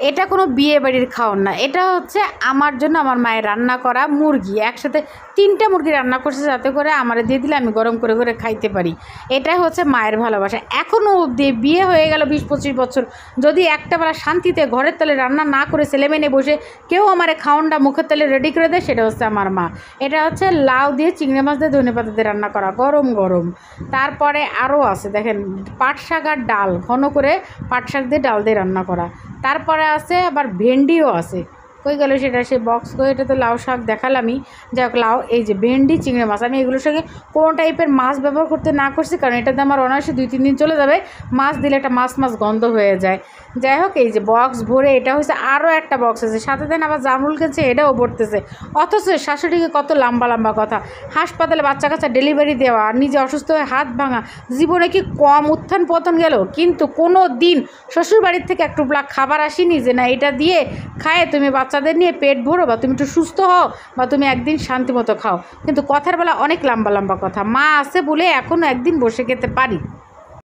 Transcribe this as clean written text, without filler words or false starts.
এটা কোনো বিয়ে বাড়ির খাওয়ার না, এটা হচ্ছে আমার জন্য আমার মায়ের রান্না করা মুরগি। একসাথে 3টা মুরগি রান্না করছে যাতে করে আমারে দিয়ে দিলে আমি গরম করে করে খাইতে পারি। এটাই হচ্ছে মায়ের ভালোবাসা। এখনও অবধি বিয়ে হয়ে গেল 20-25 বছর, যদি একটা বেলা শান্তিতে ঘরের তলে রান্না না করে ছেলেমেয়ে বসে কেউ আমারে খাওয়ানটা মুখের তলে রেডি করে দেয়, সেটা হচ্ছে আমার মা। এটা হচ্ছে লাউ দিয়ে চিংড়ি মাছ দিয়ে ধনেপাতা দিয়ে রান্না করা গরম গরম। তারপরে আরও আছে দেখেন, পাট শাক আর ডাল, ঘন করে পাট শাক দিয়ে ডাল দিয়ে রান্না করা। তারপরে আছে আবার ভেন্ডিও আছে। কই গেল সেটা, সে বক্স করে, এটা তো লাউ শাক দেখালামই। যাই হোক, লাউ, এই যে ভেন্ডি, চিংড়ি মাছ, আমি এগুলোর সঙ্গে কোনো টাইপের মাছ ব্যবহার করতে না করছি, কারণ এটাতে আমার অনায়াসে 2-3 দিন চলে যাবে। মাছ দিলে একটা মাছ গন্ধ হয়ে যায়। যাই হোক, এই যে বক্স ভরে, এটা হচ্ছে আরও একটা বক্স আছে সাথে। দেন আবার জামরুল কিনছে, এটাও ভরতেছে। অথচ শাশুড়িকে কত লম্বা লম্বা কথা, হাসপাতালে বাচ্চা কাচ্চা ডেলিভারি দেওয়া, আর নিজে অসুস্থ হয়ে হাত ভাঙা, জীবনে কি কম উত্থান পতন গেল? কিন্তু কোনো দিন শ্বশুরবাড়ির থেকে এক টুকরা খাবার আসেনি যে না এটা দিয়ে খায় তুমি বাচ্চাদের নিয়ে পেট ভরো, বা তুমি একটু সুস্থ হও, বা তুমি একদিন শান্তি মতো খাও। কিন্তু কথার বেলা অনেক লম্বা লম্বা কথা। মা আছে বলে এখনও একদিন বসে খেতে পারি।